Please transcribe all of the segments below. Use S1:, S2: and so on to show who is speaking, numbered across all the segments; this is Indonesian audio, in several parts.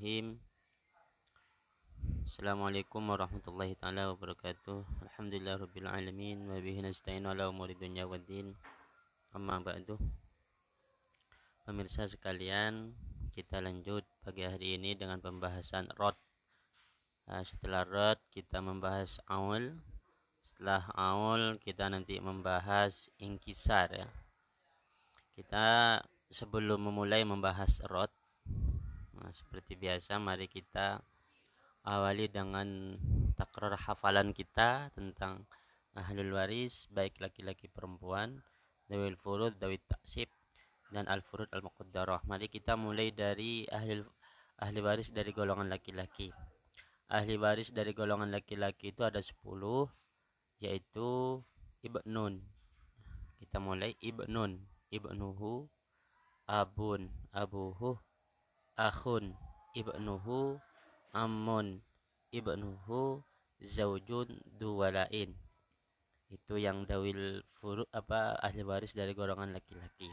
S1: Bismillahirrahmanirrahim. Assalamualaikum warahmatullahi taala wabarakatuh. Alhamdulillahirabbil alamin wa bihi nasta'inu ala umuri dunya waddin. Amma ba'du. Pemirsa sekalian, kita lanjut pagi hari ini dengan pembahasan rod. Setelah rod kita membahas aul. Setelah aul kita nanti membahas inkisar ya. Kita sebelum memulai membahas rod, seperti biasa mari kita awali dengan takrar hafalan kita tentang ahlul waris, baik laki-laki perempuan, dawil furud, dawil taksib, dan al furud al muqaddarah. Mari kita mulai dari ahli waris dari golongan laki-laki. Ahli waris dari golongan laki-laki itu ada 10, yaitu ibnun. Kita mulai ibnun, ibnuhu, abun, abuhu, akhun, ibnuhu, ammun, ibnuhu, zaujun, duwalain. Itu yang dawil furud ahli waris dari golongan laki-laki.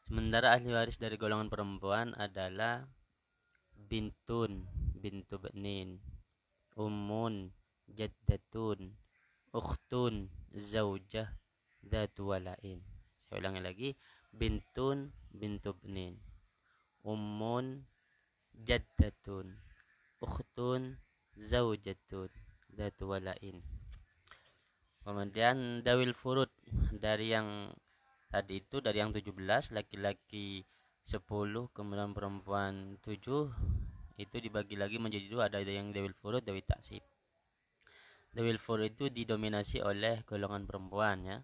S1: Sementara ahli waris dari golongan perempuan adalah bintun, bintu benin, ummun, jaddatun, ukhtun, zaujah, dzatu walain. Saya ulangi lagi, bintun, bintu benin, ummun, jaddatun, ukhtun, zaujatun, dzatu walain. Kemudian dawil furud dari yang tadi itu, dari yang 17, laki-laki 10 kemudian perempuan 7, itu dibagi lagi menjadi dua, ada yang dawil furud, dawil taksib. Dawil furud itu didominasi oleh golongan perempuan ya.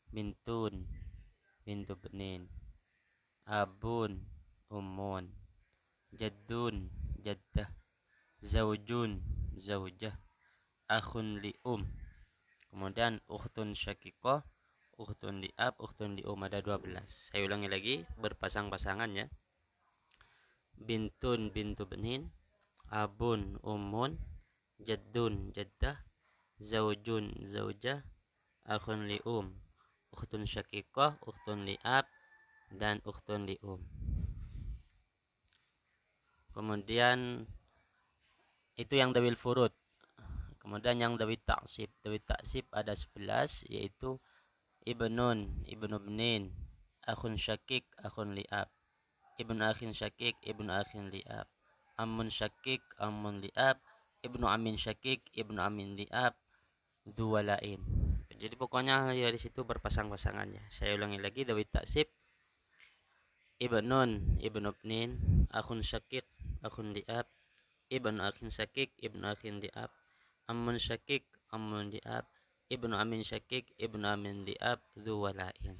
S1: Bintun, bintu benin, abun, ummun, jaddun, jaddah, zaujun, zaujah, akhun li kemudian ukhtun syaqiqah, ukhtun li ab, ukhtun li ada 12. Saya ulangi lagi berpasang-pasangan ya. Bintun, bintu benin, abun, ummun, jaddun, jaddah, zaujun, zaujah, akhun li ukhtun syaqiqah, ukhtun li ab, dan ukhtun li Kemudian itu yang dawil furud. Kemudian yang dawil taksib ada 11, yaitu ibnun, ibnu benin, akhun syakik, akhun li'ab, ibnu akhin syakik, ibnu akhin li'ab, amun syakik, amun li'ab, ibnu amin syakik, ibnu amin li'ab, dua lain. Jadi pokoknya dari situ berpasang-pasangannya. Saya ulangi lagi, dawil taksib ibnun, ibnu benin, akhun syakik, akhun li'ab, ibnu akhin syakik, ibnu akhin li'ab, amun syakik, amun li'ab, ibnu amin syakik, ibnu amin li'ab, dzuwalain.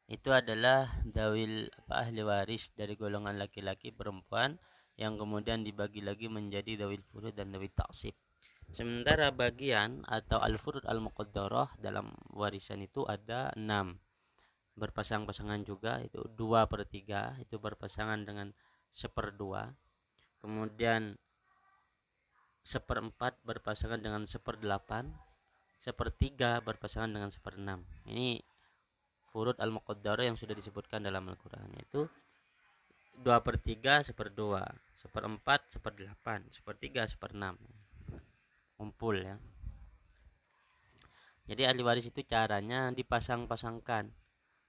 S1: Itu adalah dawil ahli waris dari golongan laki-laki perempuan yang kemudian dibagi lagi menjadi dawil furud dan dawil taksib. Sementara bagian atau al furud al muqaddarah dalam warisan itu ada 6. Berpasang-pasangan juga, itu 2/3, itu berpasangan dengan 1/2. Kemudian 1/4 berpasangan dengan 1/8, 1/3 berpasangan dengan 1/6. Ini furud al-muqaddarah yang sudah disebutkan dalam Al-Quran, yaitu 2/3, 1/2, 1/4, 1/8, 1/3, 1/6. Kumpul ya. Jadi ahli waris itu caranya dipasang-pasangkan.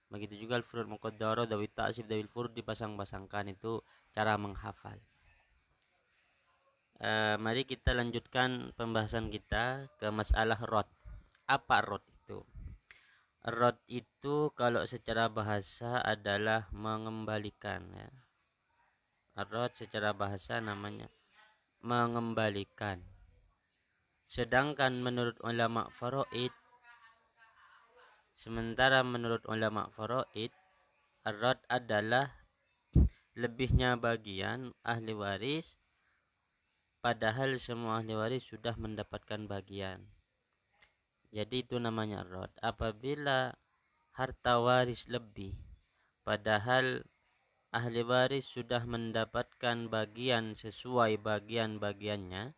S1: Begitu juga al-furud muqaddarah, dawil ta'sib, dawil furud dipasang-pasangkan, itu cara menghafal. Mari kita lanjutkan pembahasan kita ke masalah rod. Apa rod itu? Rod itu kalau secara bahasa adalah mengembalikan ya. Rod secara bahasa namanya mengembalikan. Sedangkan menurut ulama faraid, rod adalah lebihnya bagian ahli waris, padahal semua ahli waris sudah mendapatkan bagian. Jadi itu namanya rod. Apabila harta waris lebih, padahal ahli waris sudah mendapatkan bagian sesuai bagian-bagiannya,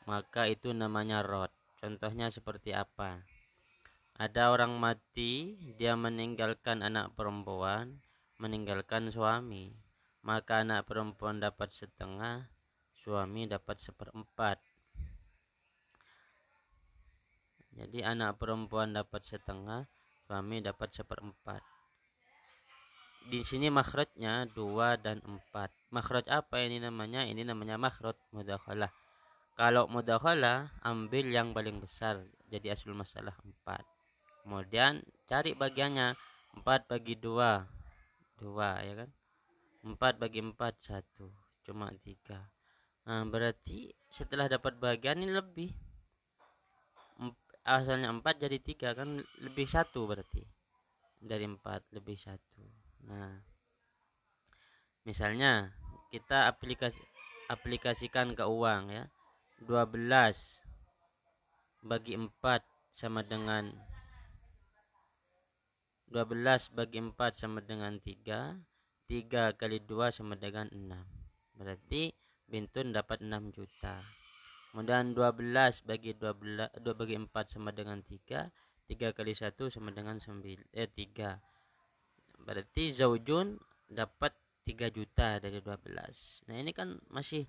S1: maka itu namanya rod. Contohnya seperti apa? Ada orang mati, dia meninggalkan anak perempuan, meninggalkan suami, maka anak perempuan dapat setengah, suami dapat seperempat. Jadi anak perempuan dapat setengah, suami dapat seperempat. Di sini makhrajnya 2 dan 4. Makhraj apa ini namanya? Ini namanya makhraj mudakhalah. Kalau mudakhalah ambil yang paling besar, jadi aslul masalah 4. Kemudian cari bagiannya, 4 bagi 2, 2 ya kan. 4 bagi 4, 1, cuma 3. Nah, berarti setelah dapat bagian ini lebih. Asalnya 4 jadi 3 kan, lebih 1 berarti. Dari 4 lebih 1. Nah, misalnya kita aplikasikan ke uang ya. 12 bagi 4 sama dengan 12 bagi 4 sama dengan 3. 3 kali 2 sama dengan 6. Berarti Bintun dapat 6 juta. Kemudian 12 bagi 2 bagi 4 sama dengan 3. 3 kali 1 sama dengan 3. Berarti Zaujun dapat 3 juta dari 12. Nah, ini kan masih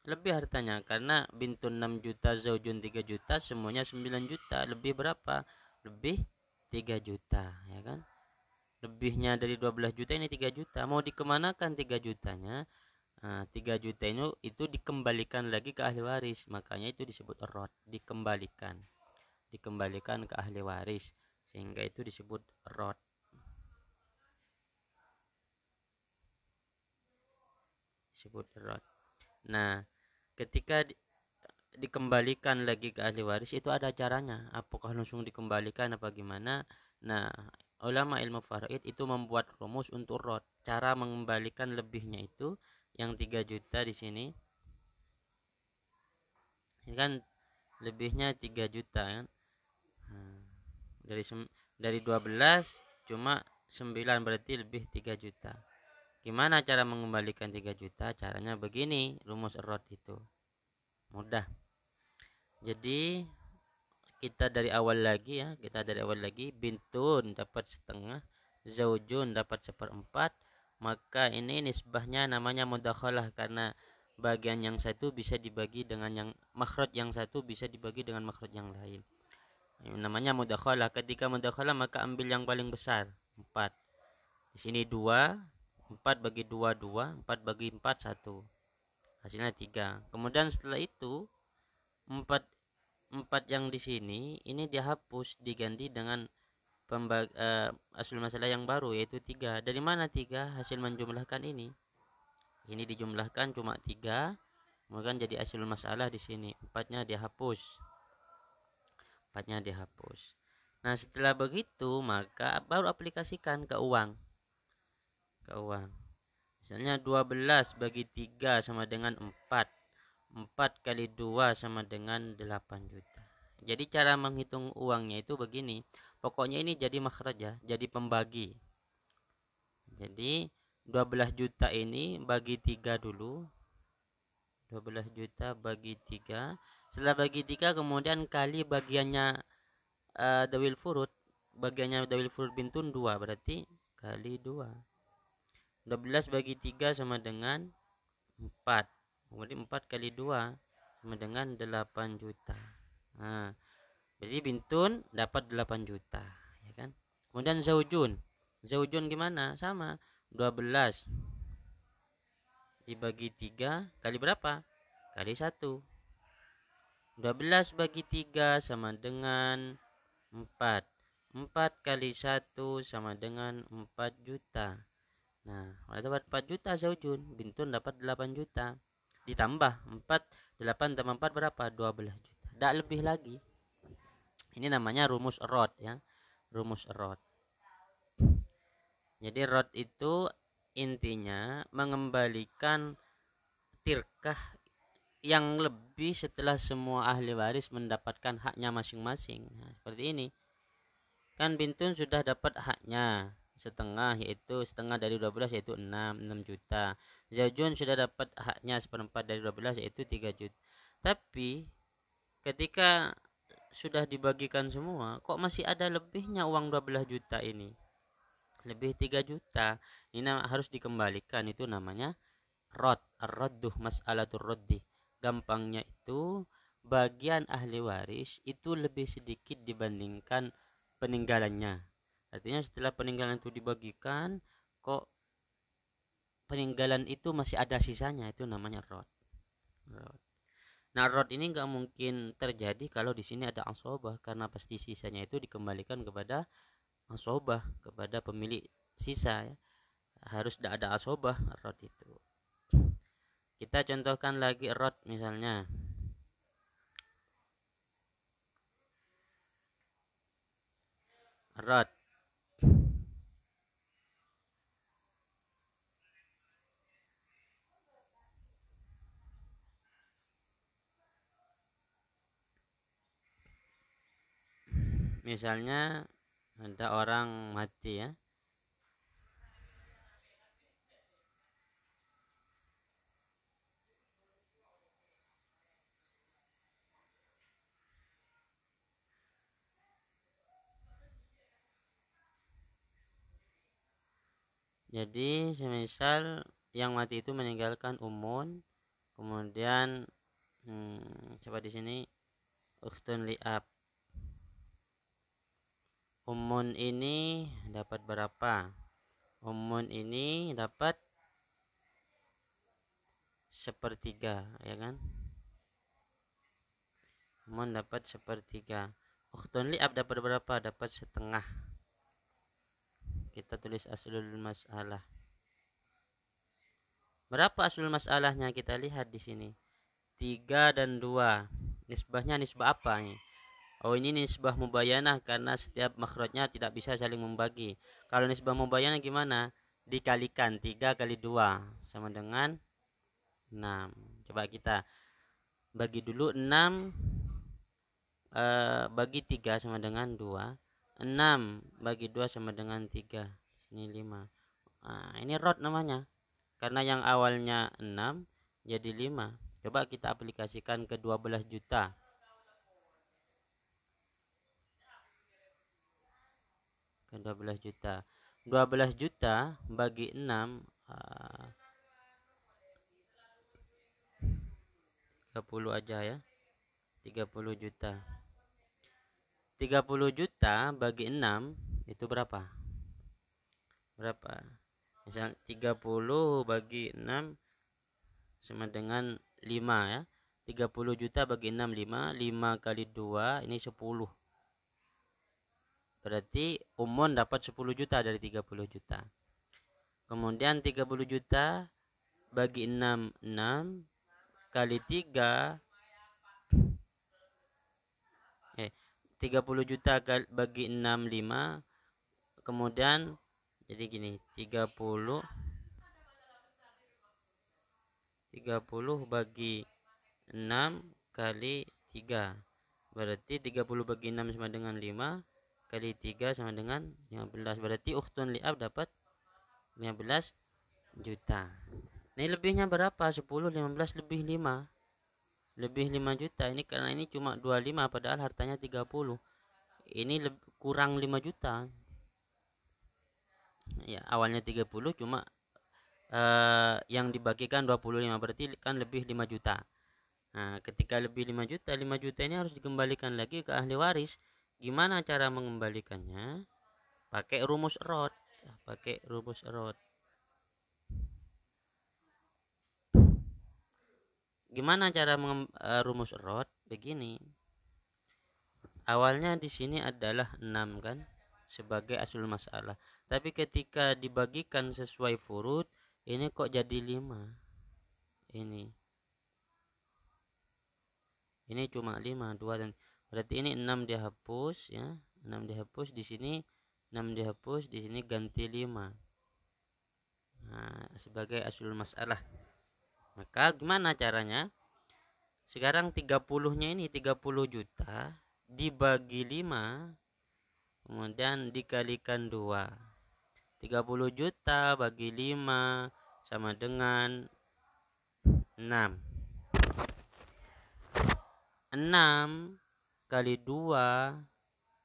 S1: lebih hartanya karena Bintun 6 juta, Zaujun 3 juta, semuanya 9 juta. Lebih berapa? Lebih 3 juta, ya kan? Lebihnya dari 12 juta ini 3 juta. Mau dikemanakan 3 jutanya? Nah, 3 juta itu dikembalikan lagi ke ahli waris. Makanya itu disebut rod, dikembalikan. Dikembalikan ke ahli waris. Sehingga itu disebut rod. Disebut rod. Nah, ketika dikembalikan lagi ke ahli waris itu ada caranya. Apakah langsung dikembalikan apa gimana? Nah, ulama ilmu faraid itu membuat rumus untuk rod. Cara mengembalikan lebihnya itu yang 3 juta di sini. Ini kan lebihnya 3 juta kan. Dari 12 cuma 9 berarti lebih 3 juta. Gimana cara mengembalikan 3 juta? Caranya begini, rumus rod itu. Mudah. Jadi kita dari awal lagi ya, Bintun dapat setengah, Zaujun dapat seperempat, maka ini nisbahnya namanya mudakhalah karena bagian yang satu bisa dibagi dengan yang makhraj yang satu bisa dibagi dengan makhraj yang lain. Namanya mudakhalah. Ketika mudakhalah maka ambil yang paling besar, 4. Di sini 2, 4 bagi 2 2, 4 bagi 4 1. Hasilnya 3. Kemudian setelah itu 4 yang di sini ini dihapus, diganti dengan aslul masalah yang baru yaitu 3. Dari mana 3? Hasil menjumlahkan ini. Ini dijumlahkan cuma 3, kemudian jadi aslul masalah di sini. 4-nya dihapus. 4-nya dihapus. Nah, setelah begitu maka baru aplikasikan ke uang. Ke uang. Misalnya 12 bagi 3 sama dengan 4. 4 kali 2 sama dengan 8 juta. Jadi cara menghitung uangnya itu begini. Pokoknya ini jadi makhraj ya, jadi pembagi. Jadi 12 juta ini bagi 3 dulu. 12 juta bagi 3. Setelah bagi 3 kemudian kali bagiannya dawil furud. Bagiannya dawil furud Bintun 2 berarti kali 2. 12 bagi 3 sama dengan 4. Kemudian 4 kali 2 sama dengan 8 juta. Nah, berarti Bintun dapat 8 juta, ya kan? Kemudian Zaujun. Zaujun gimana? Sama. 12 dibagi 3 kali berapa? Kali 1. 12 bagi 3 sama dengan 4. 4 kali 1 sama dengan 4 juta. Nah, dapat 4 juta Zaujun, Bintun dapat 8 juta. Ditambah 4, 8 tambah 4 berapa? 12 juta. Tidak lebih lagi. Ini namanya rumus rod ya. Rumus rod. Jadi rod itu intinya mengembalikan tirkah yang lebih setelah semua ahli waris mendapatkan haknya masing-masing. Nah, seperti ini. Kan Bintun sudah dapat haknya setengah, yaitu setengah dari 12 yaitu 6 juta. Zaujun sudah dapat haknya seperempat dari 12 yaitu 3 juta. Tapi ketika sudah dibagikan semua kok masih ada lebihnya uang 12 juta ini. lebih 3 juta. Ini harus dikembalikan, itu namanya rod. Ar-radduh mas'alatul raddi. Gampangnya itu bagian ahli waris itu lebih sedikit dibandingkan peninggalannya. Artinya setelah peninggalan itu dibagikan, kok peninggalan itu masih ada sisanya, itu namanya rod. Nah, rod ini nggak mungkin terjadi kalau di sini ada asobah, karena pasti sisanya itu dikembalikan kepada asobah, kepada pemilik sisa ya. Harus tidak ada asobah rod itu. Kita contohkan lagi rod, misalnya rod misalnya ada orang mati ya. Jadi semisal yang mati itu meninggalkan umun, kemudian coba di sini ukhtun li'ab. Umun ini dapat berapa? Umun ini dapat sepertiga, ya kan? Umun dapat sepertiga. Ukhtun li'ab dapat berapa? Dapat setengah. Kita tulis aslul masalah. Berapa aslul masalahnya? Kita lihat di sini. 3 dan 2. Nisbahnya nisbah apa nih? Oh, ini nisbah mubayanah karena setiap makhrajnya tidak bisa saling membagi. Kalau nisbah mubayanah gimana? Dikalikan 3 kali 2 sama dengan 6. Coba kita bagi dulu 6 bagi 3 sama dengan 2. 6 bagi 2 sama dengan 3. Sini 5. Nah, ini rod namanya. Karena yang awalnya 6 jadi 5. Coba kita aplikasikan ke 12 juta. Ke 12 juta. 12 juta bagi 6 30 aja ya. 30 juta. 30 juta bagi 6 itu berapa? Berapa? Misal 30 bagi 6 sama dengan 5 ya. 30 juta bagi 6 5. 5 kali 2 ini 10. Berarti Umon dapat 10 juta dari 30 juta. Kemudian 30 juta bagi 6 6 kali 3 30 juta bagi 6 5. Kemudian jadi gini, 30 bagi 6 kali 3. Berarti 30 bagi 6 sama dengan 5 kali 3 sama dengan 15. Berarti ukhtun li'ab dapat 15 juta. Ini lebihnya berapa? 10, 15 lebih 5. Lebih 5 juta. Ini karena ini cuma 25 padahal hartanya 30. Ini kurang 5 juta. Ya, awalnya 30 cuma yang dibagikan 25, berarti kan lebih 5 juta. Nah, ketika lebih 5 juta, 5 juta ini harus dikembalikan lagi ke ahli waris. Gimana cara mengembalikannya? Pakai rumus rod. Pakai rumus rod. Gimana cara rumus rod? Begini. Awalnya di sini adalah 6 kan sebagai asul masalah. Tapi ketika dibagikan sesuai furud, ini kok jadi 5. Ini cuma 5, 2 dan berarti ini 6 dihapus ya. 6 dihapus di sini, 6 dihapus di sini, ganti 5. Nah, sebagai asul masalah. Maka gimana caranya? Sekarang 30-nya ini 30 juta dibagi 5 kemudian dikalikan 2. 30 juta bagi 5 sama dengan 6. 6 kali 2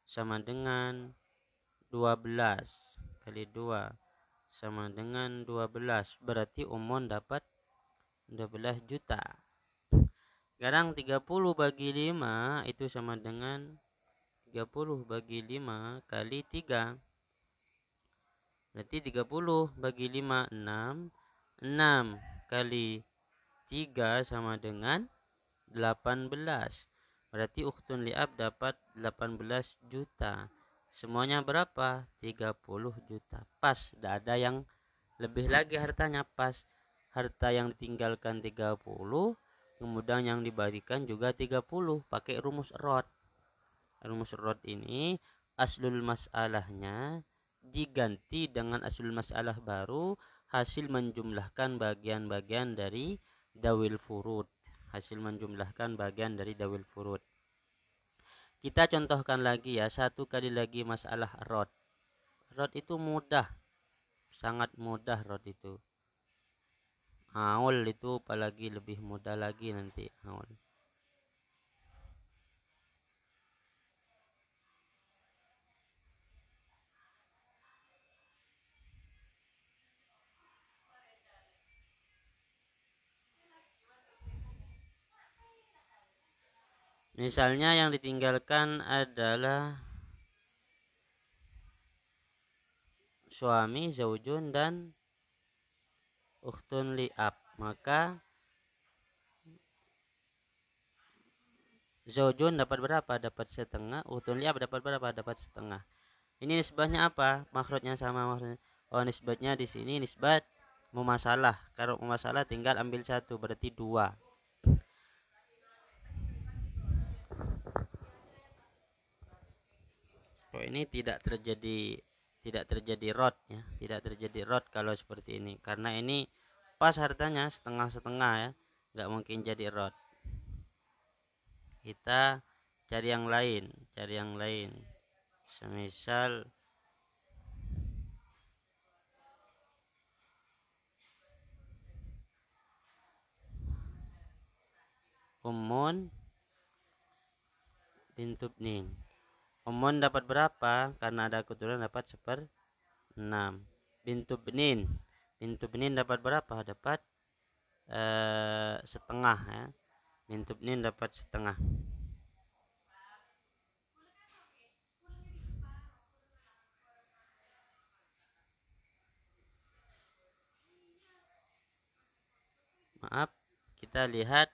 S1: sama dengan 12. kali 2 sama dengan 12. Berarti Umon dapat 12 juta. Sekarang 30 bagi 5 itu sama dengan 30 bagi 5 kali 3. Berarti 30 bagi 5 6. 6 kali 3 sama dengan 18. Berarti ukhtun li'ab dapat 18 juta. Semuanya berapa? 30 juta. Pas, tidak ada yang lebih lagi hartanya, pas. Harta yang ditinggalkan 30, kemudian yang diberikan juga 30 pakai rumus rod. Rumus rod ini aslul masalahnya diganti dengan aslul masalah baru, hasil menjumlahkan bagian-bagian dari dawil furud. Hasil menjumlahkan bagian dari dawil furud. Kita contohkan lagi ya, satu kali lagi masalah rod. Rod itu mudah, sangat mudah rod itu. Aul itu apalagi lebih mudah lagi nanti aul. Misalnya yang ditinggalkan adalah suami, zaujun, dan ukhtun li'ab. Maka zaujun dapat berapa? Dapat setengah. Ukhtun li'ab dapat berapa? Dapat setengah. Ini nisbahnya apa? Makhrajnya sama makhrajnya. Oh, nisbatnya di sini nisbat mumasalah. Kalau mumasalah tinggal ambil satu, berarti 2. Oh, ini tidak terjadi rot ya, tidak terjadi rot kalau seperti ini, karena ini pas hartanya setengah-setengah ya, nggak mungkin jadi rot. Kita cari yang lain, semisal Umun bintu Bnin. Umun dapat berapa? Karena ada keturunan dapat 1/6. Bintu Bnin dapat berapa? Dapat setengah ya. Bintu Bnin dapat setengah. Maaf, kita lihat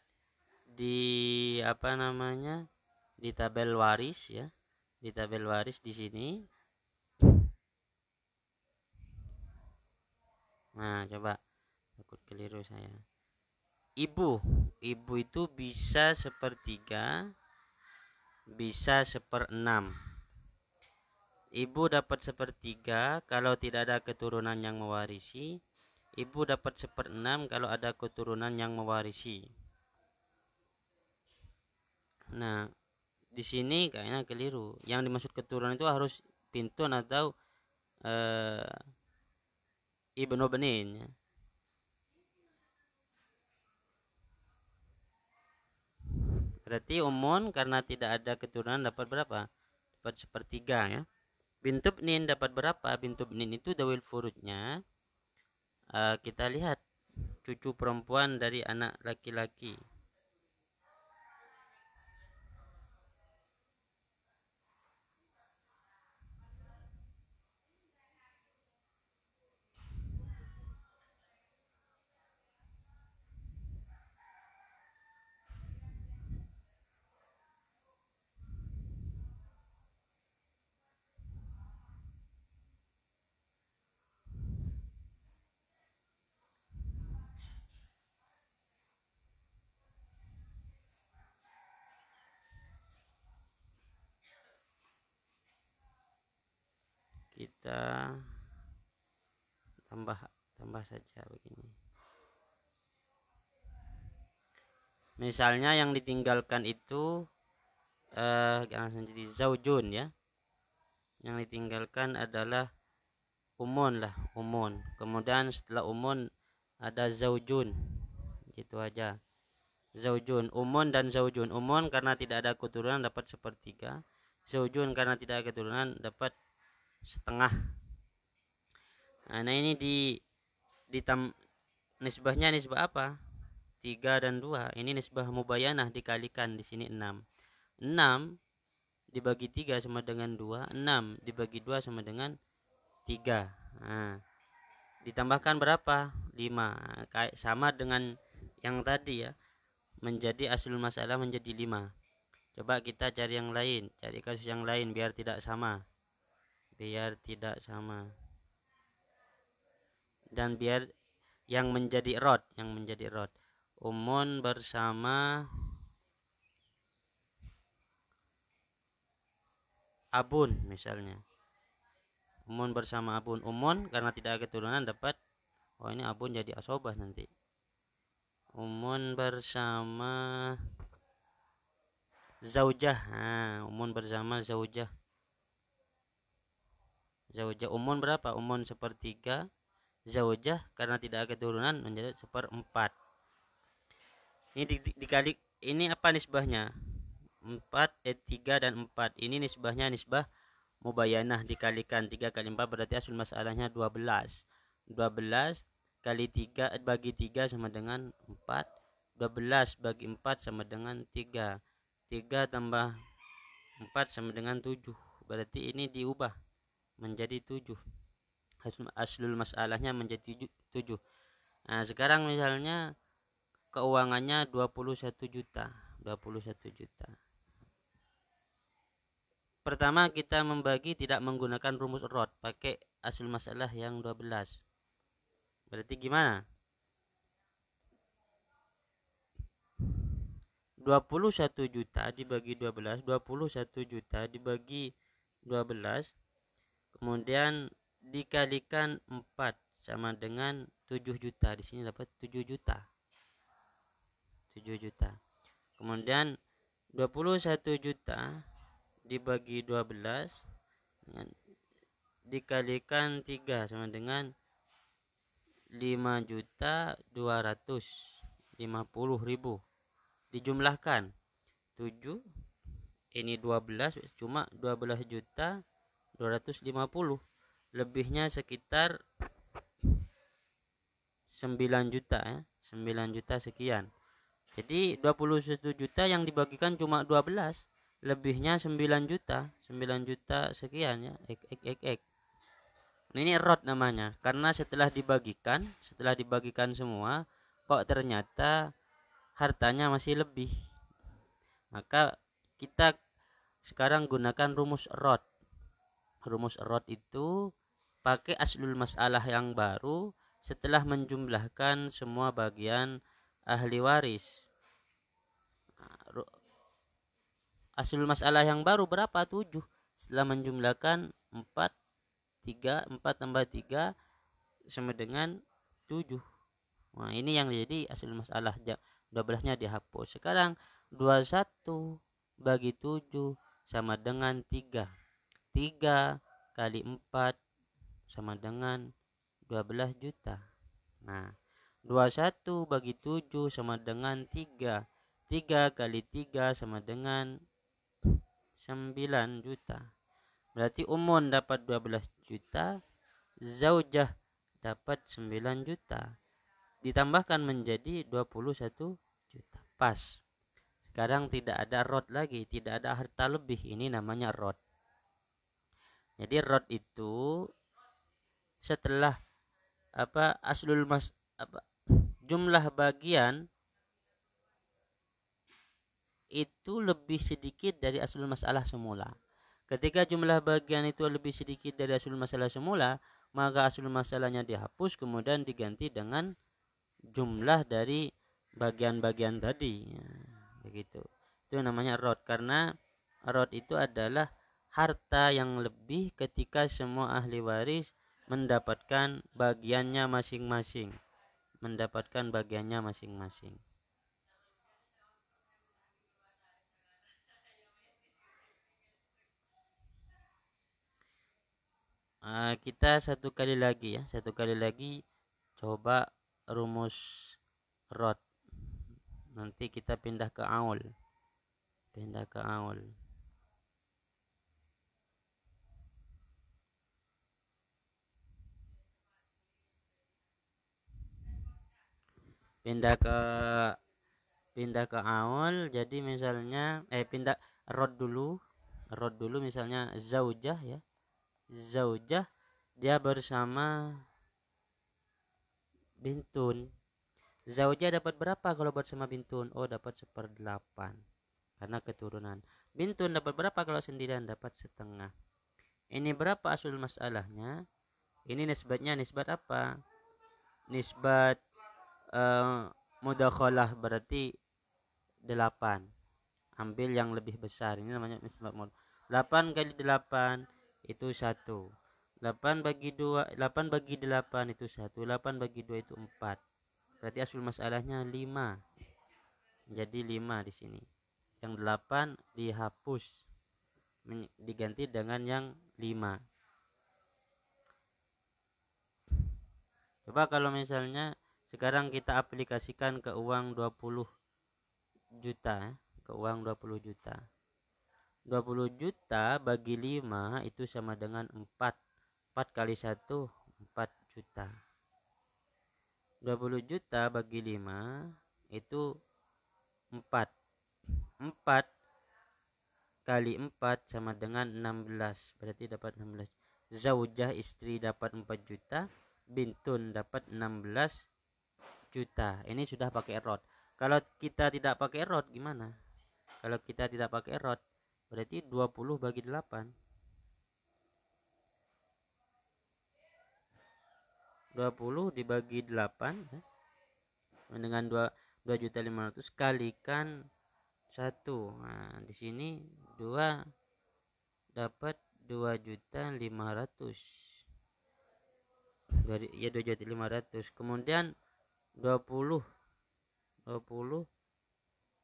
S1: di di tabel waris ya, di tabel waris di sini. Nah, coba, takut keliru saya. Ibu itu bisa 1/3, bisa 1/6. Ibu dapat 1/3 kalau tidak ada keturunan yang mewarisi. Ibu dapat 1/6 kalau ada keturunan yang mewarisi. Nah, di sini kayaknya keliru. Yang dimaksud keturunan itu harus pintun atau ibnu benin ya. Berarti umun karena tidak ada keturunan dapat berapa? Dapat 1/3 ya. Bintu benin dapat berapa? Bintu benin itu dawil furudnya. Kita lihat cucu perempuan dari anak laki-laki. Kita tambah saja begini. Misalnya yang ditinggalkan itu langsung jadi zaujun ya. Yang ditinggalkan adalah umun. Kemudian setelah umun ada zaujun. Gitu aja. Zaujun, umun dan zaujun. Umun karena tidak ada keturunan dapat 1/3. Zaujun karena tidak ada keturunan dapat setengah. Nah ini nisbahnya nisbah apa? 3 dan 2. Ini nisbah mubayanah dikalikan di sini 6. 6 dibagi 3 sama dengan 2. 6 dibagi 2 sama dengan 3. Nah, ditambahkan berapa? 5. Kayak sama dengan yang tadi ya. Menjadi aslul masalah menjadi 5. Coba kita cari yang lain, cari kasus yang lain biar tidak sama. Biar tidak sama. Dan biar yang menjadi rod, umun bersama abun misalnya. Umun bersama abun. Umun karena tidak ada keturunan dapat, oh ini abun jadi asobah nanti. Umun bersama zaujah. Nah, umun bersama zaujah. Zaujah umun berapa? Umun sepertiga. Zaujah karena tidak ada keturunan menjadi 1/4. Ini dikali, ini apa nisbahnya? 3 dan 4. Ini nisbahnya nisbah mubayanah dikalikan 3 kali 4 berarti asul masalahnya 12. 12 kali 3 bagi 3 sama dengan 4. 12 bagi 4 sama dengan 3. 3 tambah 4 sama dengan 7. Berarti ini diubah menjadi 7. Aslul masalahnya menjadi 7. Nah, sekarang misalnya keuangannya 21 juta. 21 juta. Pertama kita membagi tidak menggunakan rumus rod, pakai aslul masalah yang 12. Berarti gimana? 21 juta dibagi 12, 21 juta dibagi 12, kemudian dikalikan 4 sama dengan 7 juta. Di sini dapat 7 juta. 7 juta. Kemudian 21 juta dibagi 12 dikalikan 3 sama dengan 5.250.000. Dijumlahkan 7, ini 12, cuma 12 juta 250, lebihnya sekitar 9 juta ya, 9 juta sekian. Jadi 21 juta yang dibagikan cuma 12, lebihnya 9 juta, 9 juta sekian ya. Ini rot namanya, karena setelah dibagikan semua kok ternyata hartanya masih lebih. Maka kita sekarang gunakan rumus rot. Rumus rot itu pakai aslul masalah yang baru setelah menjumlahkan semua bagian ahli waris. Aslul masalah yang baru berapa? 7. Setelah menjumlahkan 4 tambah 3 sama dengan 7. Nah, ini yang jadi aslul masalah. 12-nya dihapus. Sekarang 21 bagi 7 sama dengan 3. 3 kali 4 sama dengan 12 juta. Nah, 21 bagi 7 sama dengan 3. 3 kali 3 sama dengan 9 juta. Berarti umun dapat 12 juta, zaujah dapat 9 juta. Ditambahkan menjadi 21 juta. Pas. Sekarang tidak ada rod lagi, tidak ada harta lebih. Ini namanya rod. Jadi rod itu setelah jumlah bagian itu lebih sedikit dari aslul masalah semula. Ketika jumlah bagian itu lebih sedikit dari aslul masalah semula, maka aslul masalahnya dihapus kemudian diganti dengan jumlah dari bagian-bagian tadi. Ya, begitu. Itu namanya rod, karena rod itu adalah harta yang lebih ketika semua ahli waris mendapatkan bagiannya masing-masing. Kita satu kali lagi coba rumus rod. Nanti kita pindah ke aul. pindah ke aul. Jadi misalnya pindah rod dulu misalnya zaujah ya. Zaujah dia bersama bintun. Zaujah dapat berapa kalau bersama bintun? Oh, dapat 1/8 karena keturunan. Bintun dapat berapa kalau sendirian? Dapat setengah. Ini berapa asul masalahnya? Ini nisbatnya nisbat apa? Nisbat mudakhalah, berarti 8. Ambil yang lebih besar. Ini namanya nisbat mud. 8 kali 8 itu 1. 8 bagi 8 itu 1. 8 bagi 2 itu 4. Berarti asul masalahnya 5. Jadi 5 di sini. Yang 8 dihapus, diganti dengan yang 5. Coba kalau misalnya sekarang kita aplikasikan ke uang 20 juta, ke uang 20 juta. 20 juta bagi 5 itu sama dengan 4. 4 kali 1 4 juta. 20 juta bagi 5 itu 4. 4 kali 4 sama dengan 16. Berarti dapat 16. Zaujah istri dapat 4 juta, bintun dapat 16 juta. Ini sudah pakai rod. Kalau kita tidak pakai rod gimana? Kalau kita tidak pakai rod berarti 20 bagi 8. 20 dibagi 8 ya, dengan 2.500.000 kalikan 1. Nah, di sini 2 dapat 2.500.000. Ya 2.500.000. Kemudian 20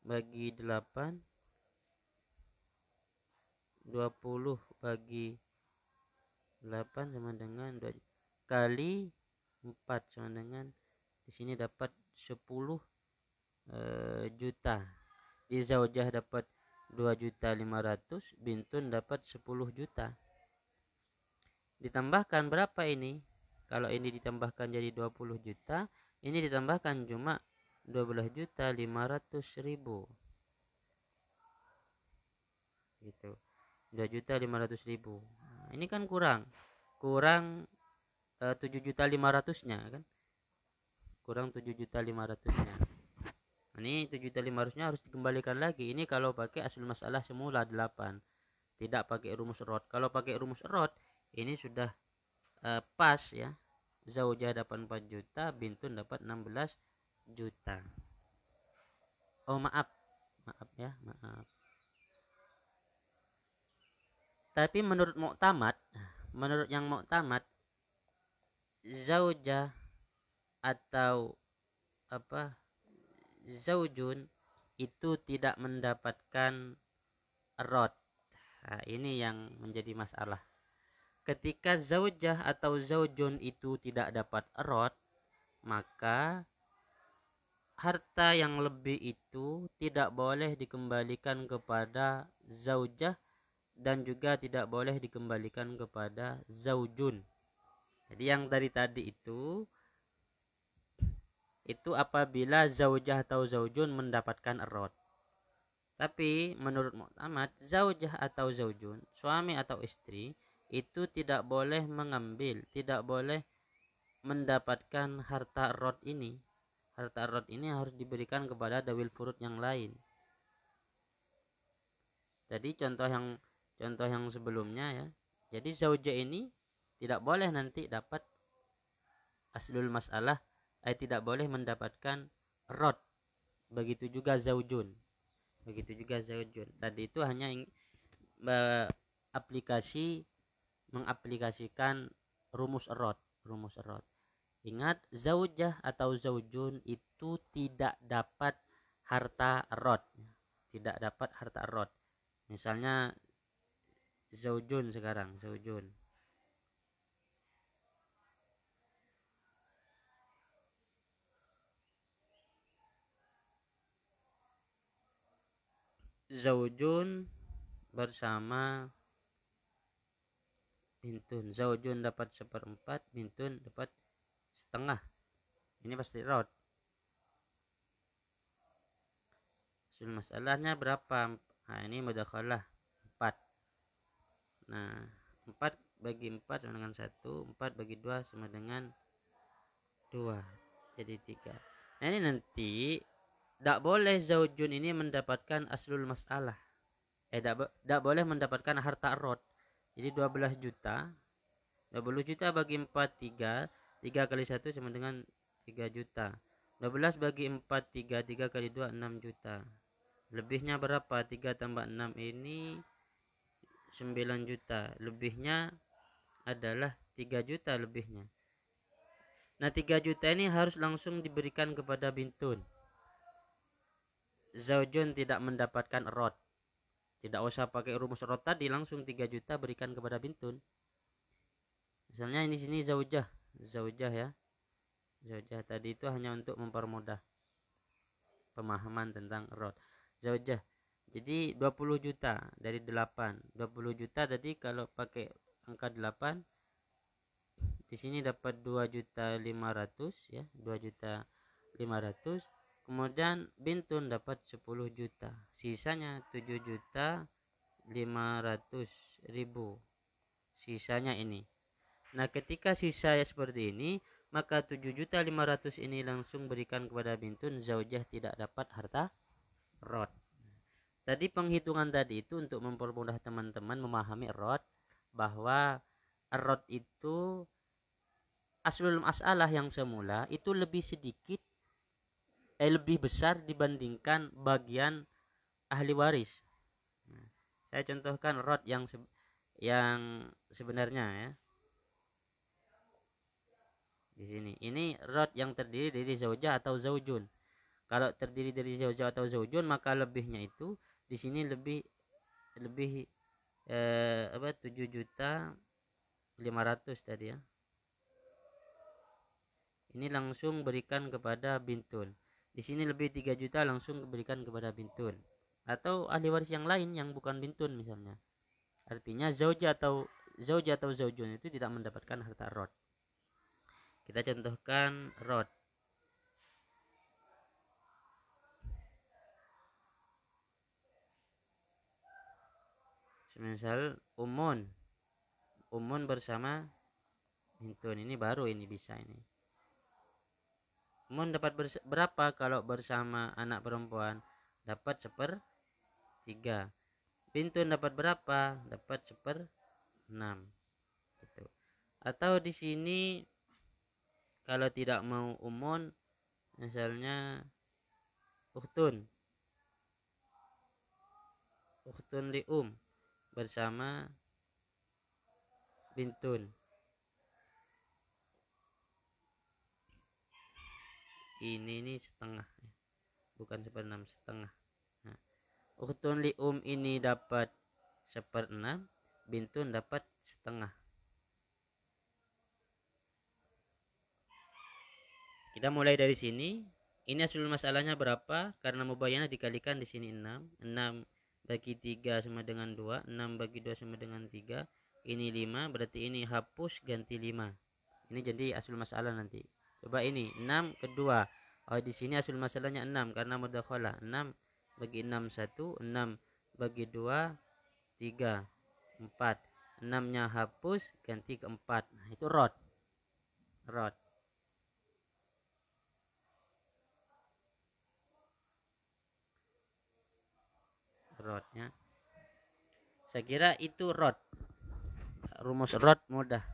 S1: bagi 8, 20 bagi 8 sama dengan 2 kali 4 sama dengan, di sini dapat 10 juta. Di zaujah dapat 2.500.000, bintun dapat 10 juta. Ditambahkan berapa ini? Kalau ini ditambahkan jadi 20 juta, ini ditambahkan cuma 12.500.000. Gitu. 2.500.000. Nah, ini kan kurang 7.500.000-nya kan? Kurang 7.500.000-nya. Ini 7.500.000-nya harus dikembalikan lagi. Ini kalau pakai asul masalah semula 8. Tidak pakai rumus rod. Kalau pakai rumus rod ini sudah pas ya. Zaujah dapat 4 juta, bintun dapat 16 juta. Oh, maaf ya, maaf. Tapi menurut yang muktamad, zaujah atau zaujun itu tidak mendapatkan rod. Nah, ini yang menjadi masalah. Ketika zaujah atau zaujun itu tidak dapat rod, maka harta yang lebih itu tidak boleh dikembalikan kepada zaujah dan juga tidak boleh dikembalikan kepada zaujun. Jadi yang dari tadi itu apabila zaujah atau zaujun mendapatkan rod. Tapi menurut muktamad, zaujah atau zaujun, suami atau istri, itu tidak boleh mengambil, tidak boleh mendapatkan harta rod ini. Harta rod ini harus diberikan kepada dawil furud yang lain. Jadi contoh yang sebelumnya ya. Jadi zaujah ini tidak boleh nanti dapat aslul masalah, tidak boleh mendapatkan rod. Begitu juga zaujun. Tadi itu hanya mengaplikasikan rumus rod. Ingat, zaujah atau zaujun itu tidak dapat harta rod. Misalnya zaujun sekarang, zaujun bersama bintun. Zaujun dapat 1/4, bintun dapat setengah. Ini pasti rod. Asul masalahnya berapa? Nah, ini mudakhalah 4. Nah, 4 bagi 4 sama dengan 1, 4 bagi 2 sama dengan 2. Jadi 3. Nah, ini nanti tidak boleh zaujun ini mendapatkan aslul masalah. Tidak boleh mendapatkan harta rod. Jadi 12 juta. 20 juta bagi 4, 3. 3 kali 1 sama dengan 3 juta. 12 bagi 4, 3. 3 kali 2, 6 juta. Lebihnya berapa? 3 tambah 6 ini 9 juta. Lebihnya adalah 3 juta lebihnya. Nah, 3 juta ini harus langsung diberikan kepada bintun. Zaujun tidak mendapatkan rod. Tidak usah pakai rumus rod tadi, langsung 3 juta berikan kepada bintun. Misalnya ini sini zaujah ya. Zaujah tadi itu hanya untuk mempermudah pemahaman tentang rod. Zaujah. Jadi 20 juta dari 8. 20 juta tadi kalau pakai angka 8 di sini dapat 2.500.000 ya, 2.500.000. Kemudian bintun dapat 10 juta. Sisanya 7.500.000. Sisanya ini. Nah, ketika sisa seperti ini, maka 7.500.000 ini langsung berikan kepada bintun. Zaujah tidak dapat harta rod. Tadi penghitungan tadi itu untuk mempermudah teman-teman memahami rod, bahwa rod itu aslul masalah yang semula itu lebih sedikit, lebih besar dibandingkan bagian ahli waris. Nah, saya contohkan rod yang sebenarnya ya. Di sini ini rod yang terdiri dari zaujah atau zaujun. Kalau terdiri dari zaujah atau zaujun, maka lebihnya itu di sini lebih 7.500.000 tadi ya. Ini langsung berikan kepada bintun. Di sini lebih 3 juta langsung berikan kepada bintun atau ahli waris yang lain yang bukan bintun misalnya. Artinya zaujah atau zaujun itu tidak mendapatkan harta rod. Kita contohkan rod. Misal umun bersama bintun, ini baru ini bisa ini. Umun dapat berapa kalau bersama anak perempuan? Dapat 1/3. Bintun dapat berapa? Dapat 1/6. Gitu. Atau di sini kalau tidak mau umun, misalnya ukhtun li bersama bintun. Ini setengah, bukan 1/6, setengah. Nah, ukhtun li ini dapat 1/6, bintun dapat setengah. Kita mulai dari sini. Ini asul masalahnya berapa? Karena mubayyanah dikalikan di sini 6. 6 bagi 3 sama dengan 2. 6 bagi 2 sama dengan 3. Ini 5, berarti ini hapus ganti 5. Ini jadi asul masalah nanti. Coba ini 6 kedua. Oh, di sini asul masalahnya 6 karena mudakhalah. 6 bagi 6 1, 6 bagi 2 3, 4. 6-nya hapus ganti ke 4. Nah, itu rod. Rodnya. Saya kira itu rod. Rumus rod mudah.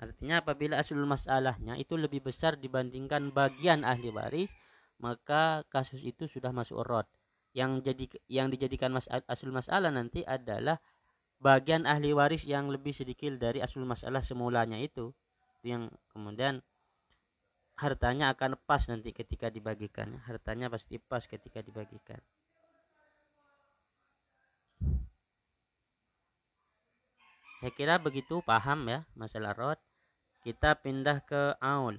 S1: Artinya apabila aslul masalahnya itu lebih besar dibandingkan bagian ahli waris, maka kasus itu sudah masuk rod. Yang dijadikan aslul masalah nanti adalah bagian ahli waris yang lebih sedikit dari aslul masalah semulanya itu yang kemudian hartanya akan pas nanti ketika dibagikan. Hartanya pasti pas ketika dibagikan. Saya kira begitu, paham ya masalah rod. Kita pindah ke aul.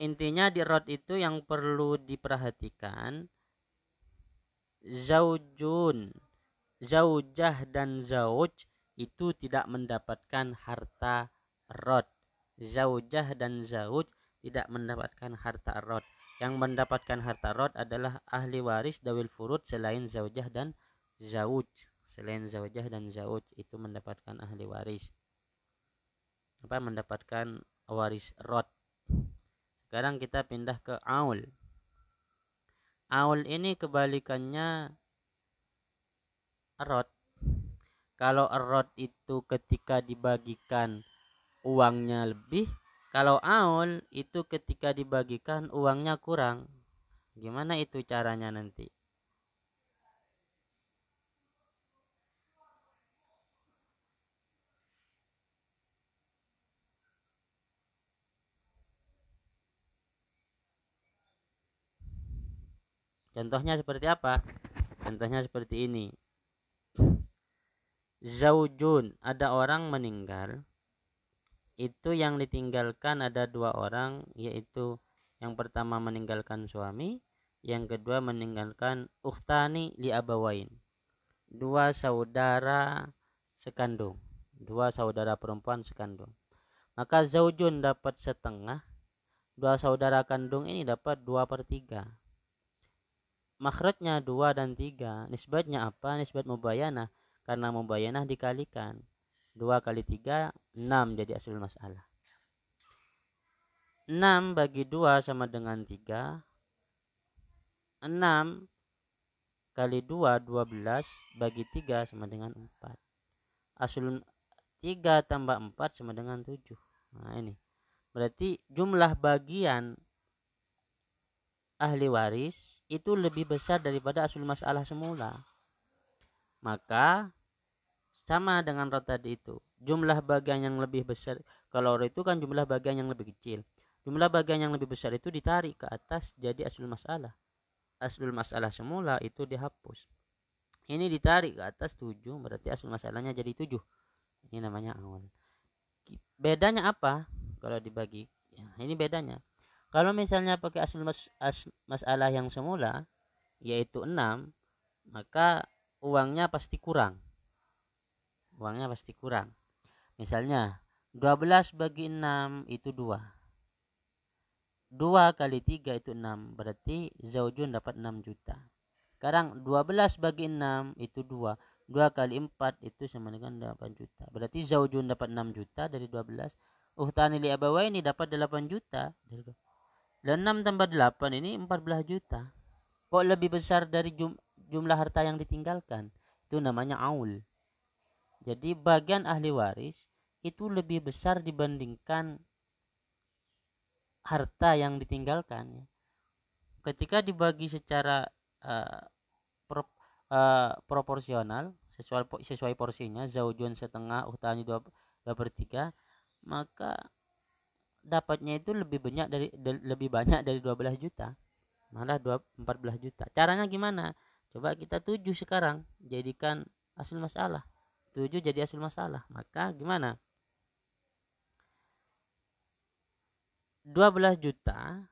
S1: Intinya di rod itu yang perlu diperhatikan, zaujun, zaujah dan zauj itu tidak mendapatkan harta rod. Zaujah dan zauj tidak mendapatkan harta rod. Yang mendapatkan harta rod adalah ahli waris dawil furud selain zaujah dan zauj. Selain zaujah dan zauj itu mendapatkan ahli waris. Mendapatkan waris rod. Sekarang kita pindah ke aul. Aul ini kebalikannya rod. Kalau rod itu ketika dibagikan uangnya lebih, kalau aul itu ketika dibagikan uangnya kurang. Gimana itu caranya nanti? Contohnya seperti apa? Contohnya seperti ini. Zaujun, ada orang meninggal. Itu yang ditinggalkan ada 2 orang, yaitu yang pertama meninggalkan suami, yang kedua meninggalkan ukhtani li abawain, 2 saudara sekandung, 2 saudara perempuan sekandung. Maka zaujun dapat setengah, 2 saudara kandung ini dapat 2/3. Makhrajnya 2 dan 3. Nisbatnya apa? Nisbat mubayanah. Karena mubayanah dikalikan 2 kali 3 6 jadi aslul masalah. 6 bagi 2 sama dengan 3. 6 kali 2 12 bagi 3 sama dengan 4. Aslul 3 tambah 4 sama dengan 7. Nah ini berarti jumlah bagian ahli waris itu lebih besar daripada aslul masalah semula. Maka sama dengan rot tadi itu, jumlah bagian yang lebih besar. Kalau rot itu kan jumlah bagian yang lebih kecil, jumlah bagian yang lebih besar itu ditarik ke atas jadi aslul masalah. Aslul masalah semula itu dihapus, ini ditarik ke atas 7, berarti aslul masalahnya jadi 7. Ini namanya awal. Bedanya apa kalau dibagi? Ya, ini bedanya. Kalau misalnya pakai aslul masalah yang semula yaitu 6, maka uangnya pasti kurang. Misalnya 12 bagi 6 itu 2. 2 kali 3 itu 6. Berarti zaujun dapat 6 juta. Sekarang 12 bagi 6 itu 2. 2 kali 4 itu sama dengan 8 juta. Berarti zaujun dapat 6 juta dari 12. Ukhtani li abawaini dapat 8 juta. Dan 6 tambah 8 ini 14 juta. Kok lebih besar dari jumlah harta yang ditinggalkan? Itu namanya aul. Jadi bagian ahli waris itu lebih besar dibandingkan harta yang ditinggalkan. Ketika dibagi secara proporsional sesuai porsinya, zaujun setengah, ukhtani 2/3, maka dapatnya itu lebih banyak dari 12 juta. Malah 14 juta. Caranya gimana? Coba kita tuju sekarang, jadikan aslul masalah. 7 jadi aslul masalah. Maka gimana? 12 juta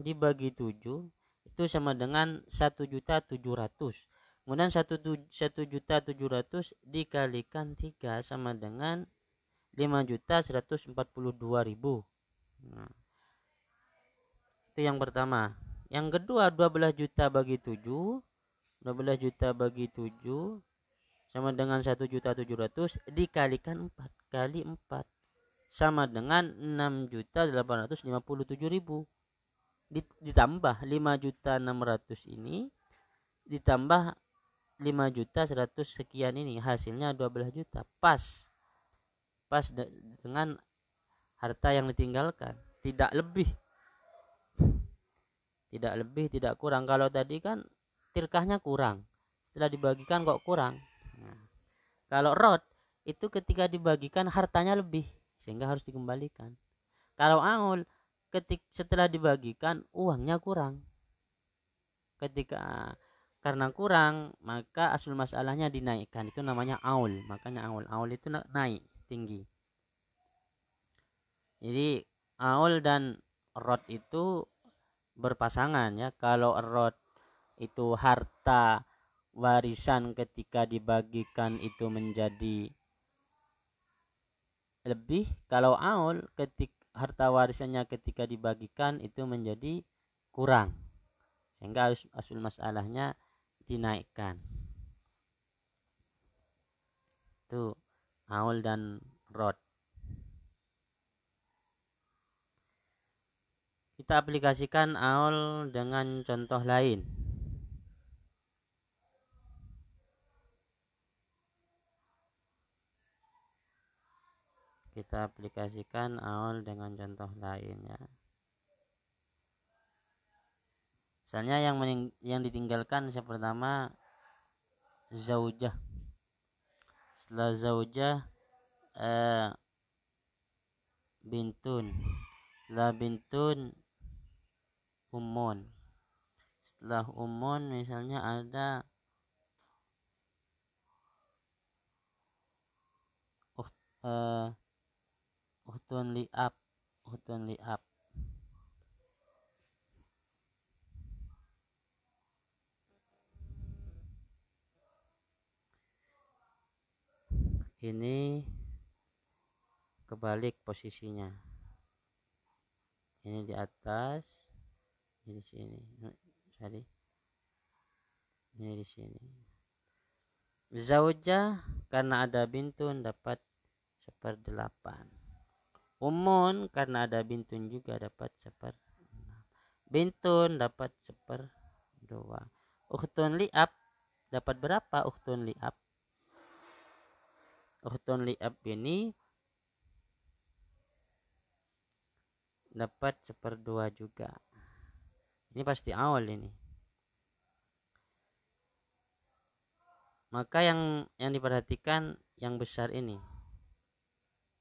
S1: dibagi 7 itu sama dengan 1.700.000. Kemudian 1.700.000 dikalikan 3 sama dengan 5.142.000. Nah, itu yang pertama. Yang kedua 12 juta bagi 7 sama dengan 1.700.000 dikalikan 4 kali 4 sama dengan 6.857.000. Ditambah 5.600.000 ini ditambah 5.100 sekian ini, hasilnya 12 juta. Pas dengan harta yang ditinggalkan, tidak lebih tidak kurang. Kalau tadi kan tirkahnya kurang, setelah dibagikan kok kurang. Nah, kalau rod itu ketika dibagikan hartanya lebih sehingga harus dikembalikan. Kalau aul setelah dibagikan uangnya kurang. Karena kurang maka aslul masalahnya dinaikkan, itu namanya aul. Makanya aul itu naik tinggi. Jadi aul dan rod itu berpasangan ya. Kalau rod itu harta warisan ketika dibagikan itu menjadi lebih. Kalau aul harta warisannya ketika dibagikan itu menjadi kurang, sehingga asul masalahnya dinaikkan. Itu aul dan rod. Kita aplikasikan aul dengan contoh lain. Kita aplikasikan aul dengan contoh lain ya. Misalnya yang ditinggalkan yang pertama zaujah. Setelah zaujah bintun. Setelah bintun ummun. Setelah ummun misalnya ada uhtun li'ab. Ini kebalik posisinya. Ini di atas, ini di sini. Sorry. Ini di sini. Zaujah karena ada bintun dapat 1/8. Umun karena ada bintun juga dapat 1/6. Bintun dapat 1/2. Ukhtun li'ab dapat berapa ukhtun li'ab? Ukhtun li'ab ini dapat 1/2 juga. Ini pasti awal ini. Maka yang diperhatikan yang besar ini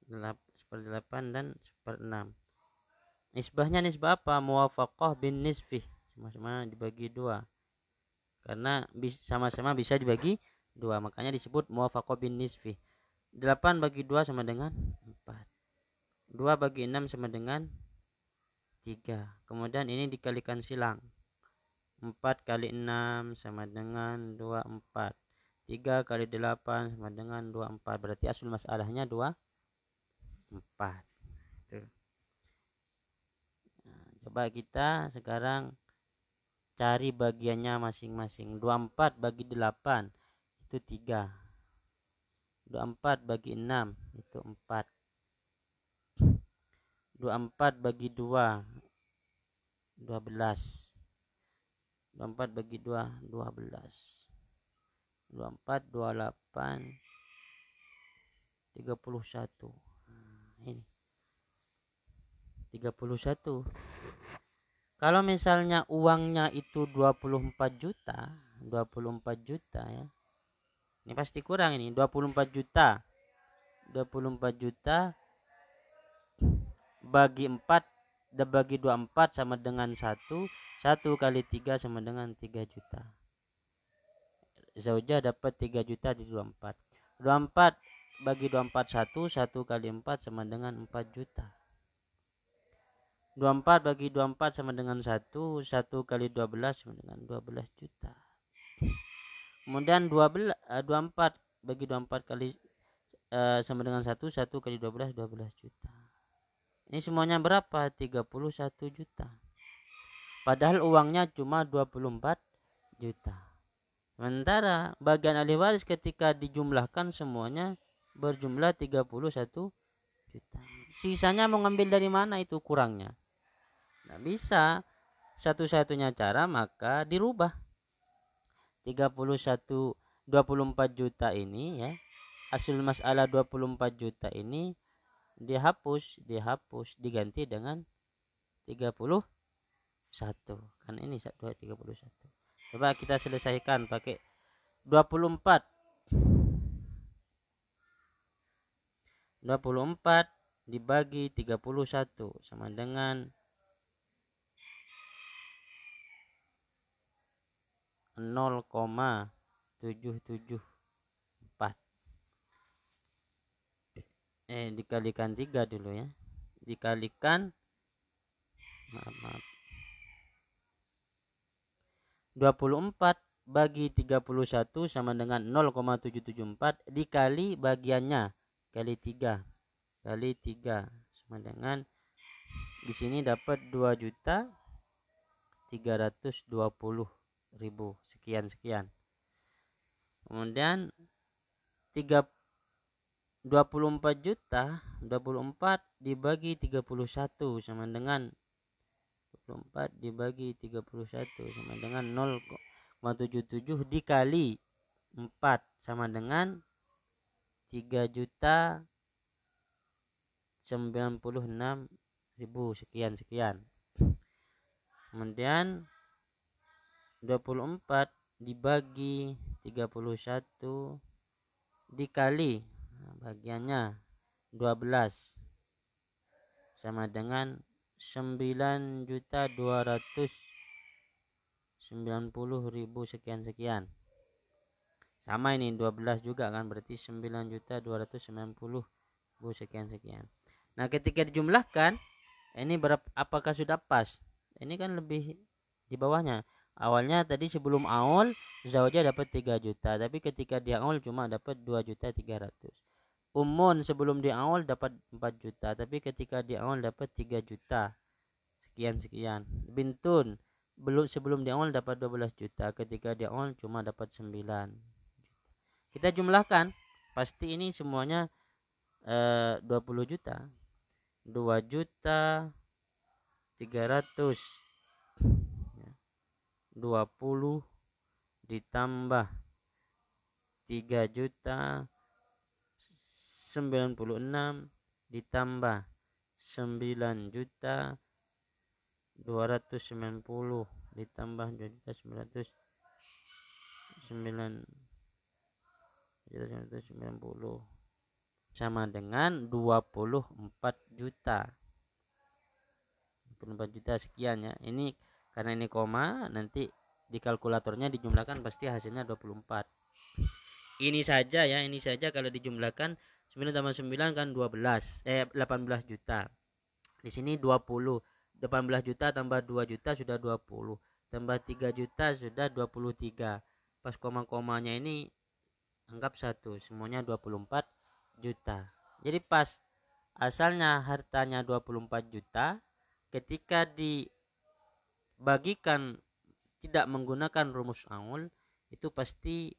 S1: 1/8 dan 1/6. Nisbahnya nisbah apa? Muwafaqah bin nisfi, sama-sama dibagi 2. Karena sama-sama bisa dibagi 2, makanya disebut muwafaqah bin nisfi. 8 bagi 2 sama dengan 4. 2 bagi 6 sama dengan 3. Kemudian ini dikalikan silang. 4 kali 6 sama dengan 24. 3 kali 8 sama dengan 24. Berarti asul masalahnya 24. Tuh. Nah, coba kita sekarang cari bagiannya masing-masing. 24 bagi 8 itu 3. 24 bagi 6 itu 4. 24 bagi 2 12. 24 bagi 2 12. 24 28 31. Ini 31. Kalau misalnya uangnya itu 24 juta ya. Ini pasti kurang ini, 24 juta. 24 juta bagi 4 dan bagi 24 sama dengan 1. 1 kali 3 sama dengan 3 juta. Zaujah dapat 3 juta di 24. 24 bagi 24 1. 1 kali 4 sama dengan 4 juta. 24 bagi 24 sama dengan 1. 1 kali 12 sama dengan 12 juta. Kemudian 24 bagi 24 kali sama dengan 1. 1 kali 12 12 juta. Ini semuanya berapa? 31 juta. Padahal uangnya cuma 24 juta. Sementara bagian ahli waris ketika dijumlahkan semuanya berjumlah 31 juta. Sisanya mau ngambil dari mana itu kurangnya? Nah, bisa. Satu-satunya cara maka dirubah. 24 juta ini ya. Asul masalah 24 juta ini dihapus diganti dengan 31. Kan ini 31. Coba kita selesaikan pakai 24. 24 dibagi 31 sama dengan 0,774. Dikalikan 3 dulu ya. Dikalikan 24 bagi 31 sama dengan 0,774 dikali bagiannya kali 3 sama dengan di sini dapat 2.320.000 sekian. Kemudian 24 juta 24 dibagi 31 sama dengan 24 dibagi 31 sama dengan 0,77 dikali 4 sama dengan 3.096.000 sekian. Kemudian 24 dibagi 31 dikali bagiannya 12 sama dengan 9.290.000 sekian. Sama ini 12 juga kan, berarti 9.290.000 sekian. Nah, ketika dijumlahkan ini apakah sudah pas? Ini kan lebih di bawahnya. Awalnya tadi sebelum aul Zawja dapat 3 juta, tapi ketika dia aul cuma dapat 2.300.000. Umun sebelum di aul dapat 4 juta, tapi ketika di aul dapat 3 juta sekian. Bintun sebelum di aul dapat 12 juta, ketika di aul cuma dapat 9 juta. Kita jumlahkan, pasti ini semuanya 20 juta. 2.300.000 20 ditambah 3.096.000 ditambah 9.290.000 ditambah 2.990.000 sama dengan 24 juta. 24 juta sekian ya. Ini karena ini koma, nanti di kalkulatornya dijumlahkan pasti hasilnya 24. Ini saja kalau dijumlahkan 9 tambah 9 kan 18 juta. Di sini 20. 18 juta tambah 2 juta sudah 20. Tambah 3 juta sudah 23. Pas koma-komanya ini anggap 1, semuanya 24 juta. Jadi pas asalnya hartanya 24 juta, ketika dibagikan tidak menggunakan rumus aul itu pasti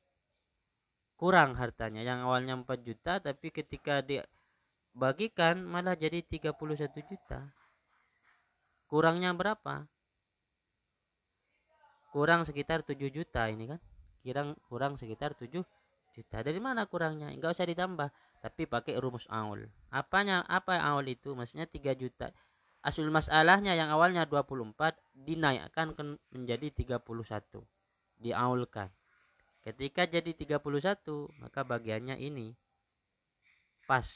S1: kurang hartanya. Yang awalnya 4 juta tapi ketika dibagikan malah jadi 31 juta. Kurangnya berapa? Kurang sekitar 7 juta ini kan. Kurang sekitar 7 juta. Dari mana kurangnya? Enggak usah ditambah, tapi pakai rumus aul. Apa aul itu? Maksudnya 3 juta. Asul masalahnya yang awalnya 24 dinaikkan menjadi 31. Diaulkan. Ketika jadi 31, maka bagiannya ini pas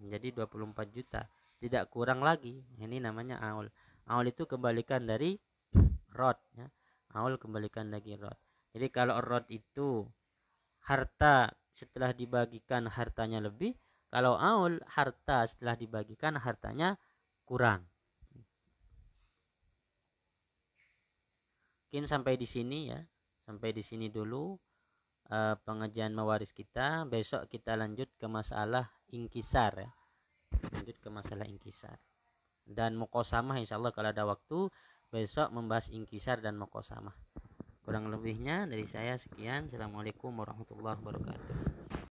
S1: menjadi 24 juta. Tidak kurang lagi. Ini namanya aul. Aul itu kembalikan dari rod ya. Aul kembalikan lagi rod. Jadi kalau rod itu harta setelah dibagikan hartanya lebih, kalau aul harta setelah dibagikan hartanya kurang. Mungkin sampai di sini ya. Sampai di sini dulu pengajian mawaris kita. Besok kita lanjut ke masalah inkisar ya. Dan muqasamah, insyaallah kalau ada waktu besok membahas inkisar dan muqasamah. Kurang lebihnya dari saya sekian. Assalamualaikum warahmatullahi wabarakatuh.